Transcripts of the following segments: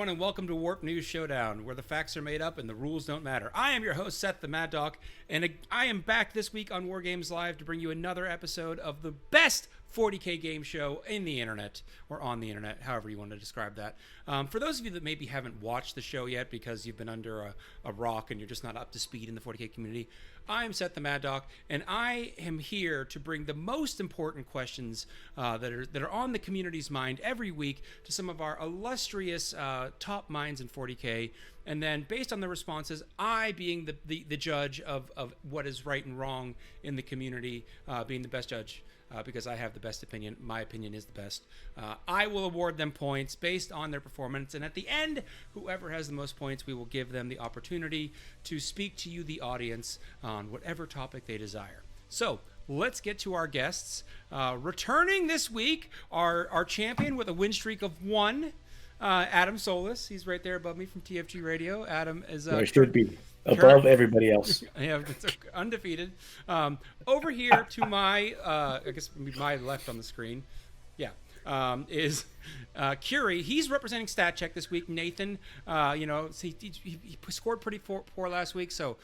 everyone, and welcome to Warped News Showdown, where the facts are made up and the rules don't matter. I am your host, Seth the Mad Dok, and I am back this week on Wargames Live to bring you another episode of the best 40K game show in the internet, or on the internet, however you want to describe that. For those of you that maybe haven't watched the show yet because you've been under a rock and you're just not up to speed in the 40K community, I am Seth the Mad Dok, and I am here to bring the most important questions that are on the community's mind every week to some of our illustrious top minds in 40K. And then based on the responses, I, being the judge of what is right and wrong in the community, being the best judge, because I have the best opinion. My opinion is the best. I will award them points based on their performance. And at the end, whoever has the most points, we will give them the opportunity to speak to you, the audience, on whatever topic they desire. So let's get to our guests. Returning this week, our champion with a win streak of 1, Adam Solis. He's right there above me from TFG Radio. Adam is... There should be. Above everybody else. Yeah, it's undefeated. Over here to my, I guess my left on the screen, is Curie. He's representing Stat Check this week. Nathan, he scored pretty poor last week, so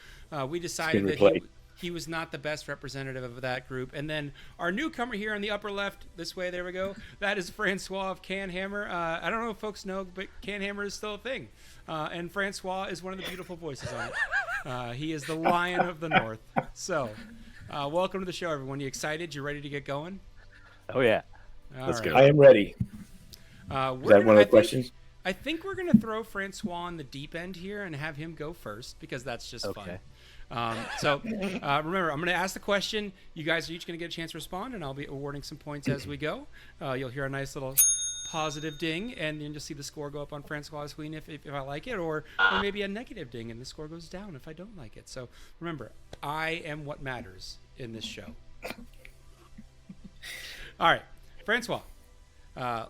we decided that he was not the best representative of that group. And then our newcomer here on the upper left, this way, there we go. That is Francois of Canhammer. I don't know if folks know, but Canhammer is still a thing. And Francois is one of the beautiful voices on it. He is the Lion of the North. So, welcome to the show, everyone. You excited? You ready to get going? Oh, yeah. Let's go. I am ready. Is that one of the questions? I think we're going to throw Francois on the deep end here and have him go first, because that's just fun. Remember, I'm going to ask the question. You guys are each going to get a chance to respond, and I'll be awarding some points as we go. You'll hear a nice little positive ding, and then you'll see the score go up on Francois' screen if I like it, or maybe a negative ding, and the score goes down if I don't like it. So remember, I am what matters in this show. All right, Francois,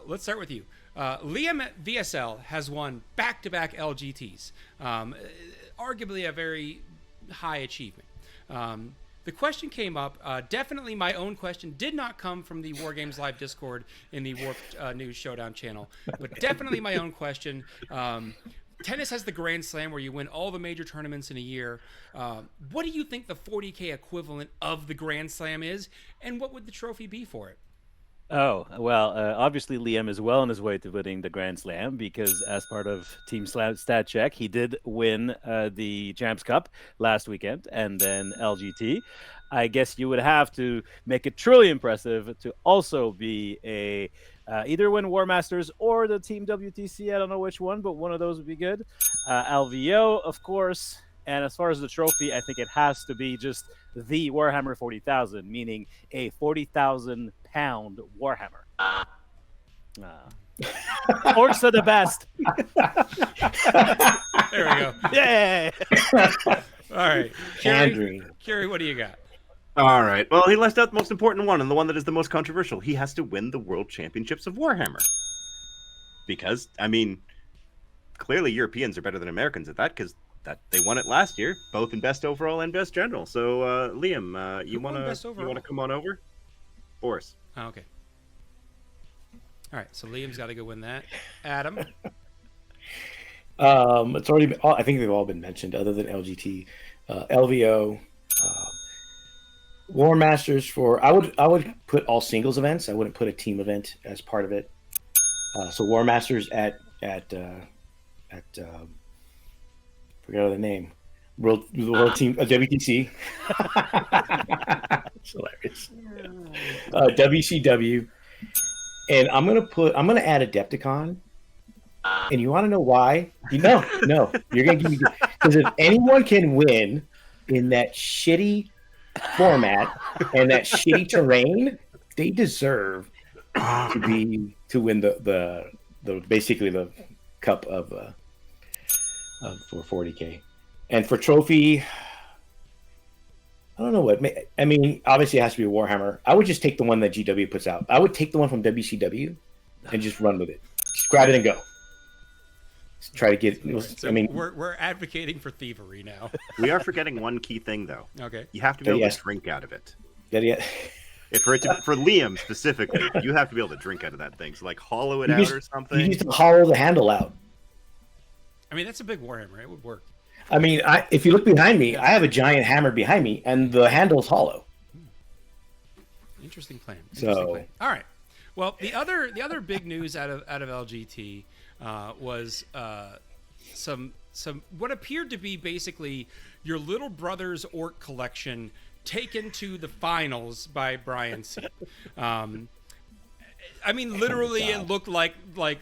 let's start with you. Liam at VSL has won back-to-back LGTs, arguably a very high achievement. The question came up, definitely my own question did not come from the Wargames Live Discord in the Warped News Showdown channel, but definitely my own question. Tennis has the Grand Slam where you win all the major tournaments in a year. What do you think the 40K equivalent of the Grand Slam is, and what would the trophy be for it? Oh, well, obviously Liam is well on his way to winning the Grand Slam, because as part of Team Stat Check, he did win the Champs Cup last weekend and then LGT. I guess you would have to make it truly impressive to also be a either win War Masters or the Team WTC. I don't know which one, but one of those would be good. LVO, of course. And as far as the trophy, I think it has to be just the Warhammer 40,000, meaning a 40,000-pound Warhammer. Orcs are the best. There we go. Yay! All right. Curie, what do you got? All right. Well, he left out the most important one, and the one that is the most controversial. He has to win the World Championships of Warhammer. Because, I mean, clearly Europeans are better than Americans at that, because they won it last year, both in best overall and best general. So, Liam, you want to come on over? Boris. Oh, okay. All right. So Liam's got to go win that. Adam. It's already been, I think they've all been mentioned, other than LGT, LVO, War Masters for. I would put all singles events. I wouldn't put a team event as part of it. So War Masters at forgot the name. World Team WTC. It's hilarious. WCW, and I'm gonna add Adepticon. And you want to know why? No, you're gonna give me, because if anyone can win in that shitty format and that shitty terrain, they deserve to win the basically the cup of for 40K. And for trophy, I don't know what. I mean, obviously it has to be a Warhammer. I would just take the one that GW puts out. I would take the one from WCW and just run with it. Just grab it and go. Just try to get. So we're advocating for thievery now. We are forgetting one key thing, though. Okay. You have to be able to drink out of it. For Liam specifically, you have to be able to drink out of that thing. So, like, hollow it out or something. You need to hollow the handle out. I mean, that's a big Warhammer. It would work. I mean, if you look behind me, I have a giant hammer behind me, and the handle's hollow. Interesting claim. So, all right. Well, the other big news out of LGT was some what appeared to be basically your little brother's orc collection taken to the finals by Brian C. I mean, literally, it looked like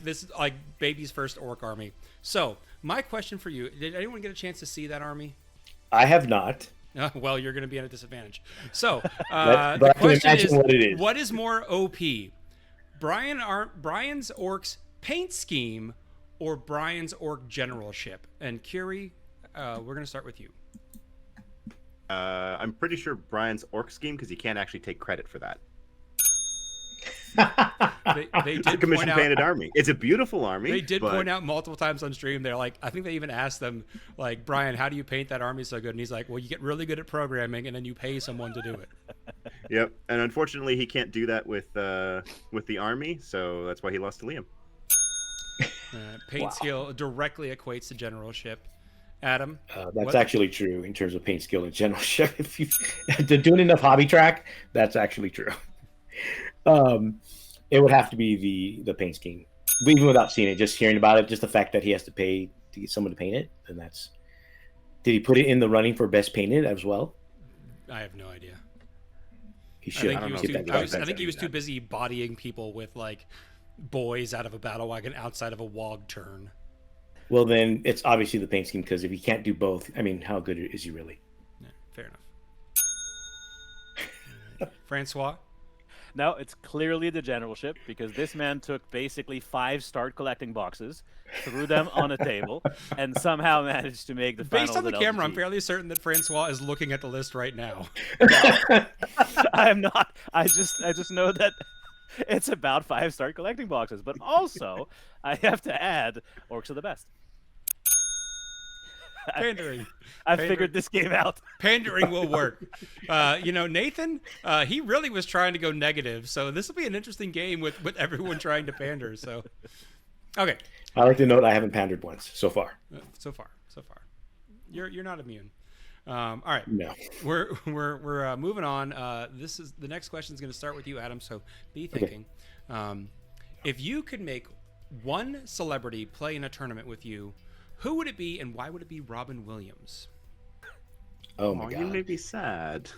this, like baby's first orc army. So, my question for you: did anyone get a chance to see that army? I have not. Well, you're going to be at a disadvantage. So, but the I can question imagine is, what it is. what is more OP? Brian's orcs paint scheme or Brian's orc generalship? And Curie, we're going to start with you. I'm pretty sure Brian's orc scheme, because he can't actually take credit for that. They It's a did commission point out, painted army. It's a beautiful army. They did point out multiple times on stream. They're like, I think they even asked them, like, Brian, how do you paint that army so good? And he's like, well, you get really good at programming, and then you pay someone to do it. Yep, and unfortunately, he can't do that with the army, so that's why he lost to Liam. Paint skill directly equates to generalship. Adam, That's actually true in terms of paint skill and generalship. If you're doing enough hobby track, that's actually true. It would have to be the paint scheme. Even without seeing it, just hearing about it, just the fact that he has to pay to get someone to paint it, then that's. Did he put it in the running for best painted as well? I have no idea. He should. I think he was too busy bodying people with like boys out of a battle wagon outside of a wog turn. Well, then it's obviously the paint scheme, because if he can't do both, I mean, how good is he really? Yeah, fair enough. Francois? No, it's clearly the generalship, because this man took basically 5 start collecting boxes, threw them on a table, and somehow managed to make the finals. Based on the at camera, LGT. I'm fairly certain that Francois is looking at the list right now. I am not. I just know that it's about 5 start collecting boxes, but also I have to add orcs are the best. Pandering. I figured this game out. Pandering will work. Nathan, he really was trying to go negative, so this will be an interesting game with everyone trying to pander. So, okay. I like to note I haven't pandered once so far. So far, you're not immune. All right. No. We're moving on. The next question is going to start with you, Adam. So be thinking. Okay. If you could make one celebrity play in a tournament with you, who would it be, and why would it be Robin Williams? Oh my God! You made me sad.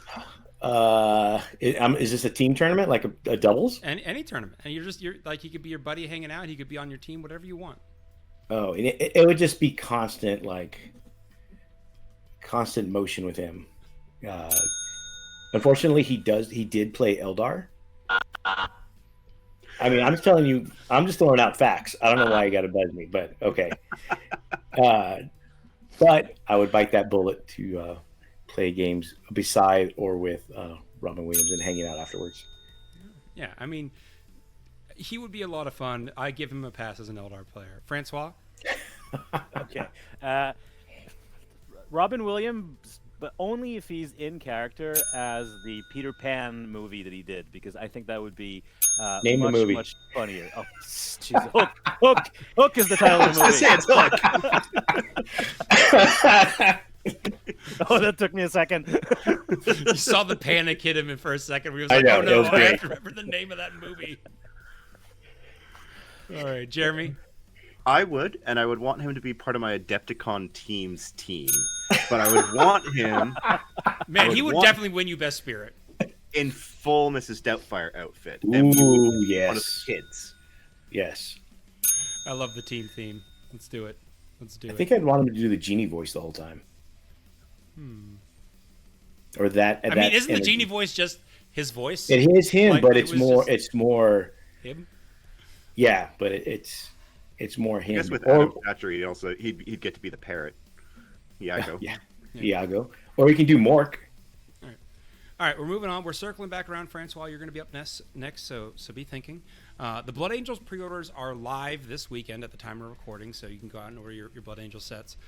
Is this a team tournament, like a doubles? Any tournament, and you're like, he could be your buddy hanging out. He could be on your team, whatever you want. Oh, and it would just be constant motion with him. Unfortunately, he did play Eldar. I mean, I'm just telling you, I'm just throwing out facts. I don't know why you got to buzz me, but okay. But I would bite that bullet to play games beside or with Robin Williams and hanging out afterwards. Yeah, I mean, he would be a lot of fun. I give him a pass as an Eldar player. Francois? Okay. Robin Williams, but only if he's in character as the Peter Pan movie that he did, because I think that would be Name the movie. much funnier. Oh, jeez. Hook is the title of the movie. Oh, that took me a second. You saw the panic hit him for a second. Where he was I like, know, "Oh it no, was I great. have to remember the name of that movie." All right, Jeremy. I would want him to be part of my Adepticon team's team. But I would want him... Man, he would definitely win you Best Spirit. in full Mrs. Doubtfire outfit. Ooh, and we would be yes. one of the kids. Yes. I love the team theme. Let's do it. I think I'd want him to do the genie voice the whole time. Or that. I mean, isn't the genie voice just his voice? It is him, Like, but it it's was more. just It's more. him. Yeah, but it's more I him. guess with Or- Adam Thatcher, he'd get to be the parrot. Iago. Yeah, Iago. Or we can do Mork. All right, we're moving on. We're circling back around. Francois, you're going to be up next, so be thinking. The Blood Angels pre-orders are live this weekend at the time of recording, so you can go out and order your Blood Angel sets.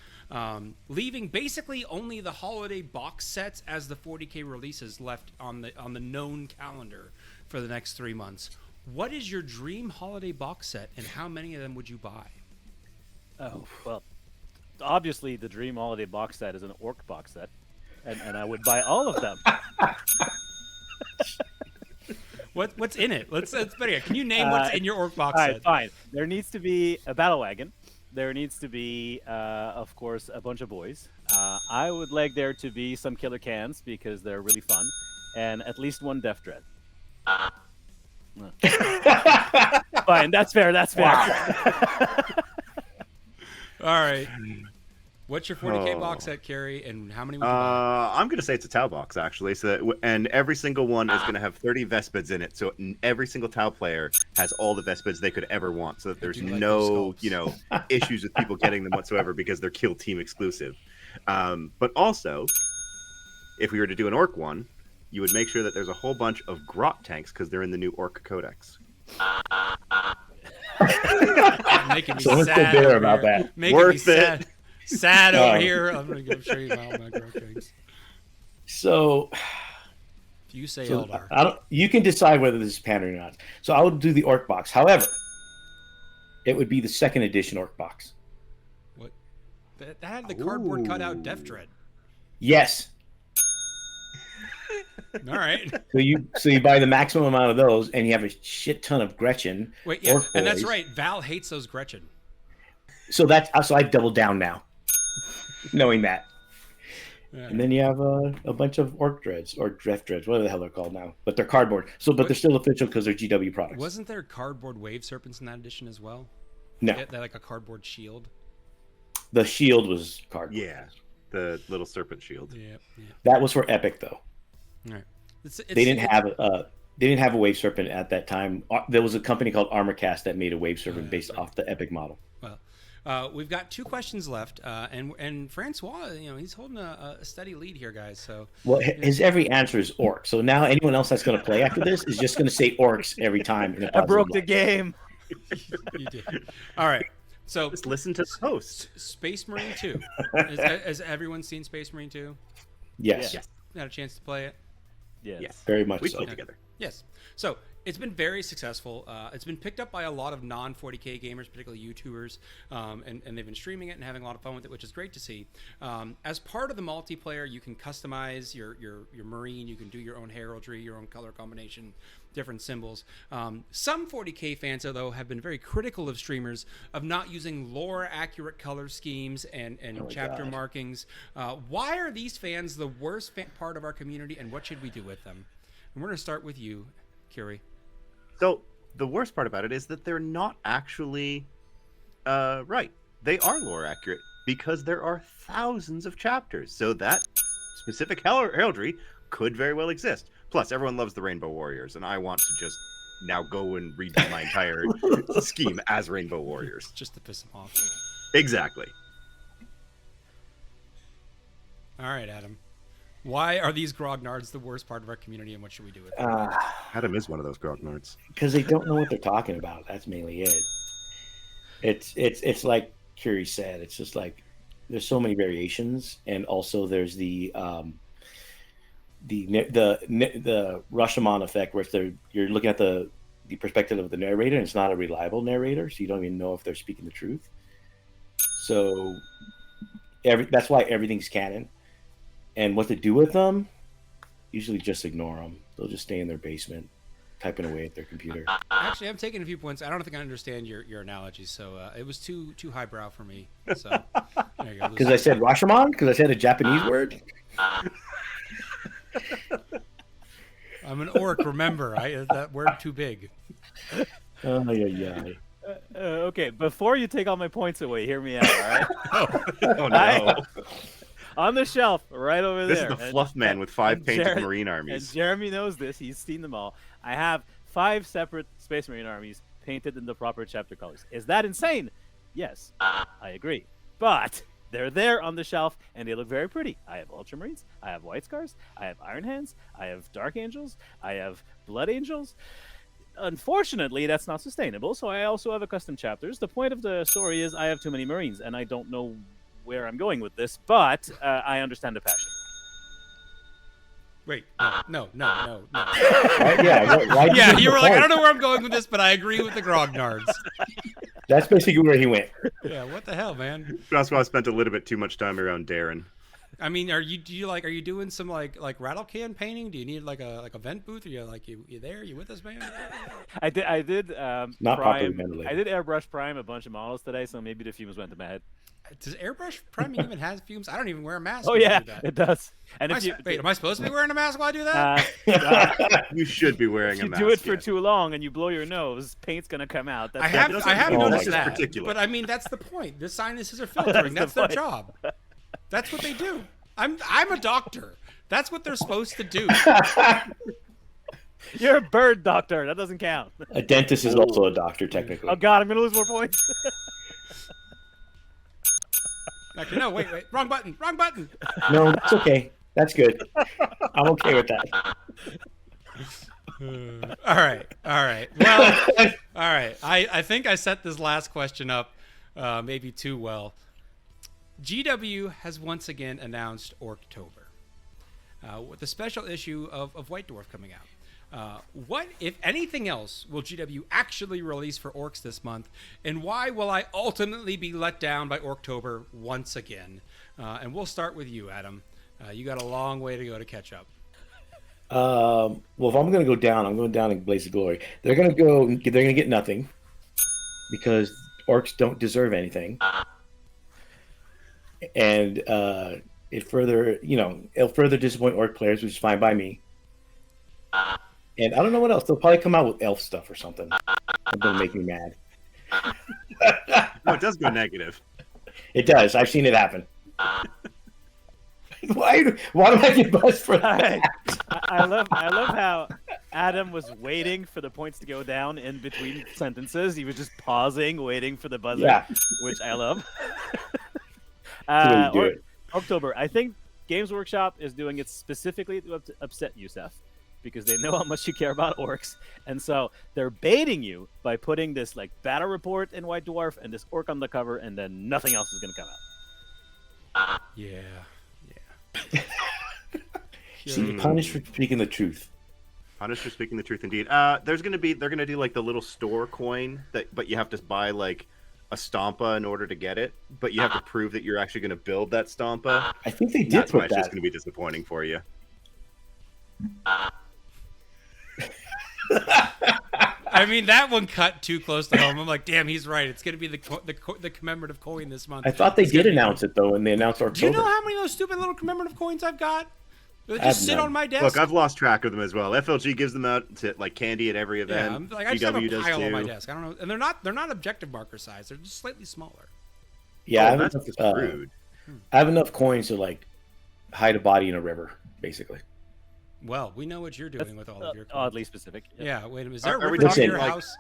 Leaving basically only the holiday box sets as the 40K releases left on the known calendar for the next 3 months. What is your dream holiday box set, and how many of them would you buy? Oh, well, obviously the dream holiday box set is an orc box set, and I would buy all of them. What's in it? Let's better. Can you name what's in your orc box All set? right, fine. There needs to be a battle wagon. There needs to be, of course, a bunch of boys. I would like there to be some killer cans because they're really fun, and at least one Death Dread. Fine, that's fair. That's fair. All right. What's your 40K box set, Curie, and how many would you buy? I'm going to say it's a Tau box, actually. And every single one is going to have 30 Vespids in it. So every single Tau player has all the Vespids they could ever want. So that there's no, issues with people getting them whatsoever because they're Kill Team exclusive. But also, if we were to do an Orc one, you would make sure that there's a whole bunch of Grot tanks because they're in the new Orc Codex. Making me Someone's sad so bitter over about here. that. Making Worth me sad. it. Sad over here. I'm going to go show you my Grot tanks. So If you say So Eldar. you can decide whether this is pandering or not. So I would do the Orc box. However, it would be the second edition Orc box. What? That had the cardboard cutout Death Dread. Yes. All right. So you buy the maximum amount of those, and you have a shit ton of Gretchen. Wait, yeah, Orc and that's boys. right. Val hates those Gretchen. So I've doubled down now, knowing that. Yeah. And then you have a bunch of Orc Dreads or Death Dreads, whatever the hell they're called now. But they're cardboard. But they're still official because they're GW products. Wasn't there cardboard wave serpents in that edition as well? No, They're like a cardboard shield. the shield was cardboard. Yeah, the little serpent shield. Yeah. That was for Epic though. All right. They didn't have a wave serpent at that time. There was a company called Armorcast that made a wave serpent based off the Epic model. Well, we've got 2 questions left, and Francois, he's holding a steady lead here, guys. So his every answer is orc. So now anyone else that's going to play after this is just going to say orcs every time. In a I broke the way. game. you did. All right. So Just listen to the host. Space Marine 2. Has everyone seen Space Marine 2? Yes, Yes. Had a chance to play it? Yes. very much We so. played together. Yes. So it's been very successful. It's been picked up by a lot of non-40K gamers, particularly YouTubers, and they've been streaming it and having a lot of fun with it, which is great to see. As part of the multiplayer, you can customize your Marine. You can do your own heraldry, your own color combination, different symbols. Some 40K fans, though, have been very critical of streamers of not using lore-accurate color schemes and chapter markings. Why are these fans the worst part of our community, and what should we do with them? And we're going to start with you, Curie. So the worst part about it is that they're not actually right. They are lore accurate because there are thousands of chapters. So that specific heraldry could very well exist. Plus, everyone loves the Rainbow Warriors, and I want to just now go and redo my entire scheme as Rainbow Warriors. Just to piss them off. Exactly. All right, Adam. Why are these grognards the worst part of our community, and what should we do with them? Adam is one of those grognards. Because they don't know what they're talking about. That's mainly it. It's like Curie said. It's just like there's so many variations, and also there's the Rashomon effect, where you're looking at the perspective of the narrator, and it's not a reliable narrator, so you don't even know if they're speaking the truth. So that's why everything's canon. And what to do with them? Usually just ignore them. They'll just stay in their basement, typing away at their computer. Actually, I'm taking a few points. I don't think I understand your analogy, so it was too highbrow for me. So there you go. Because I said Rashomon? Because I said a Japanese word? I'm an orc, remember. That word too big. Oh, yeah. Okay, before you take all my points away, hear me out, all right? Oh no. On the shelf, right over This there. is the fluff man with 5 painted Marine And armies. Jeremy knows this. He's seen them all. I have 5 separate Space Marine armies painted in the proper chapter colors. Is that insane? Yes, I agree. But they're there on the shelf, and they look very pretty. I have Ultramarines. I have White Scars. I have Iron Hands. I have Dark Angels. I have Blood Angels. Unfortunately, that's not sustainable, so I also have a custom chapters. The point of the story is I have too many Marines, and I don't know where I'm going with this, but I understand the passion. Wait, no. Right? Yeah. Why Yeah, you were like, I don't know where I'm going with this, but I agree with the grognards. That's basically where he went. Yeah, what the hell, man? Francois spent a little bit too much time around Darren. I mean, are you doing some like rattle can painting? Do you need like a vent booth? Are you you there? You with us, man? I did Not properly prime. ventilated. I did airbrush prime a bunch of models today, so maybe the fumes went to my head. Does airbrush priming even have fumes? I don't even wear a mask. Oh when I yeah, do that. it does. And Wait, am I supposed to be wearing a mask while I do that? You should be wearing if a you mask. do it for yes. too long and you blow your nose, paint's gonna come out. I have Oh noticed my that. God. But I mean, that's the point. The sinuses are filtering. That's their point. job. That's what they do. I'm a doctor. That's what they're supposed to do. You're a bird doctor. That doesn't count. A dentist is also a doctor, technically. Oh God, I'm gonna lose more points. Actually, no, wait, wrong button. No, that's okay. That's good. I'm okay with that. All right. Well, all right. I think I set this last question up maybe too well. GW has once again announced Orktober with a special issue of White Dwarf coming out. What, if anything else, will GW actually release for Orcs this month, and why will I ultimately be let down by Orktober once again? And we'll start with you, Adam. You got a long way to go to catch up. Well, if I'm going to go down, I'm going down in Blaze of Glory. They're going to get nothing because orcs don't deserve anything. And it'll further disappoint orc players, which is fine by me. And I don't know what else. They'll probably come out with elf stuff or something. That'll make me mad. No, it does go negative. It does. I've seen it happen. Why do I get buzzed for that? I love how Adam was waiting for the points to go down in between sentences. He was just pausing, waiting for the buzzer, Yeah. which I love. That's the way you do it. October. I think Games Workshop is doing it specifically to upset you, Seth, because they know how much you care about orcs, and so they're baiting you by putting this like battle report in White Dwarf and this orc on the cover, and then nothing else is going to come out. Yeah. See, punished for speaking the truth. Punished for speaking the truth, indeed. They're gonna do like the little store coin but you have to buy like a Stompa in order to get it. But you have to prove that you're actually gonna build that Stompa. I think they did That's why put it's just that. gonna be disappointing for you. I mean, that one cut too close to home. I'm like, damn, he's right. It's gonna be the commemorative coin this month. I thought they It's did gonna be- announce it though, and they announced October. Do you know how many of those stupid little commemorative coins I've got? They I just have sit none. on my desk. Look, I've lost track of them as well. FLG gives them out to like candy at every yeah, event. I'm like, I just have GW a does pile on my too. desk. I don't know, and they're not objective marker size. They're just slightly smaller. Yeah, I have that's enough, rude. I have enough coins to like hide a body in a river, basically. Well, we know what you're doing with all of your coins. Oddly specific. Yeah, wait a minute. Is there a Are we river talking near your like- house?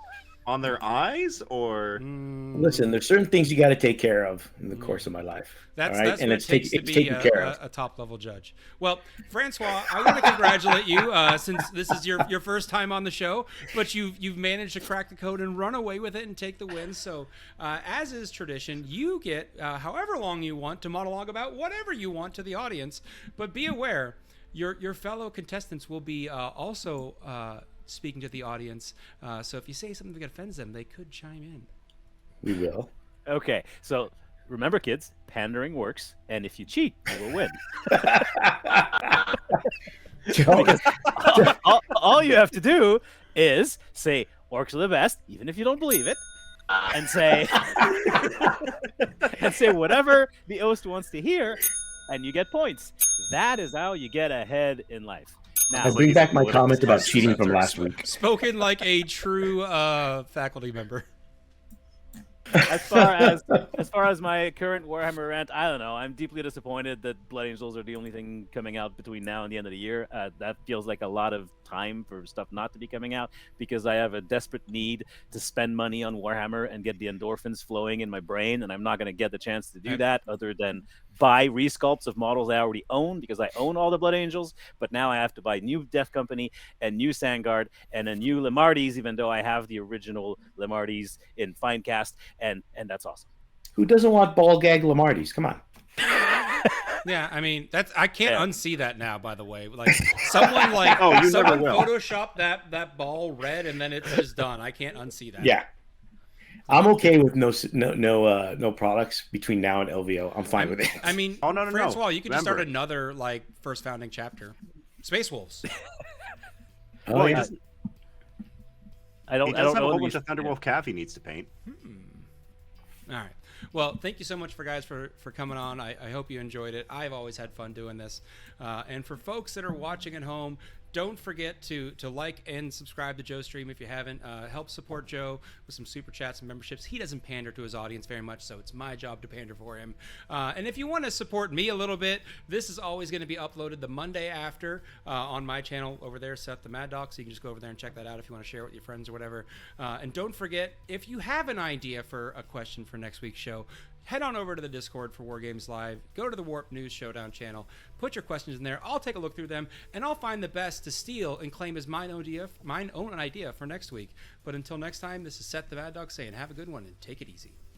On their eyes, or Listen, there's certain things you got to take care of in the course of my life. That's all right? that's And what it's it takes to it's be taken care of. a top level judge. Well, Francois, I want to congratulate you since this is your first time on the show, but you've managed to crack the code and run away with it and take the win. So, as is tradition, you get however long you want to monologue about whatever you want to the audience. But be aware, your fellow contestants will be also speaking to the audience. So if you say something that offends them, they could chime in. We will. Okay, so remember, kids, pandering works, and if you cheat, you will win. all you have to do is say orcs are the best, even if you don't believe it, and say whatever the host wants to hear, and you get points. That is how you get ahead in life. Now, I bring back my political comment about science cheating from professor. last week. Spoken like a true faculty member. as far as my current Warhammer rant, I don't know. I'm deeply disappointed that Blood Angels are the only thing coming out between now and the end of the year. That feels like a lot of time for stuff not to be coming out, because I have a desperate need to spend money on Warhammer and get the endorphins flowing in my brain, and I'm not going to get the chance to do that other than buy resculpts of models I already own, because I own all the Blood Angels, but now I have to buy new Death Company and new Sandguard and a new Lemardis, even though I have the original Lemardis in Finecast, and that's awesome. Who doesn't want ball gag Lamardis? Come on. Yeah, I mean I can't unsee that now. By the way, like someone like Oh, you never someone will. Photoshop that ball red and then it's just done. I can't unsee that. Yeah. I'm okay with no products between now and LVO. I'm fine with it. I mean, Oh, no. Francois, you could just start Remember. another like first founding chapter. Space Wolves. Oh, Well, he yeah. doesn't. I He don't does have a know. whole bunch of Thunderwolf calf he needs to paint. All right. Well, thank you so much for coming on. I hope you enjoyed it. I've always had fun doing this. And for folks that are watching at home, don't forget to like and subscribe to Joe's stream if you haven't. Help support Joe with some super chats and memberships. He doesn't pander to his audience very much, so it's my job to pander for him. And if you want to support me a little bit, this is always going to be uploaded the Monday after on my channel over there, Seth the Mad Dok. So you can just go over there and check that out if you want to share it with your friends or whatever. And don't forget, if you have an idea for a question for next week's show, head on over to the Discord for Wargames Live. Go to the Warped News Showdown channel. Put your questions in there. I'll take a look through them, and I'll find the best to steal and claim as mine own idea for next week. But until next time, this is Seth the Mad Dok saying have a good one and take it easy.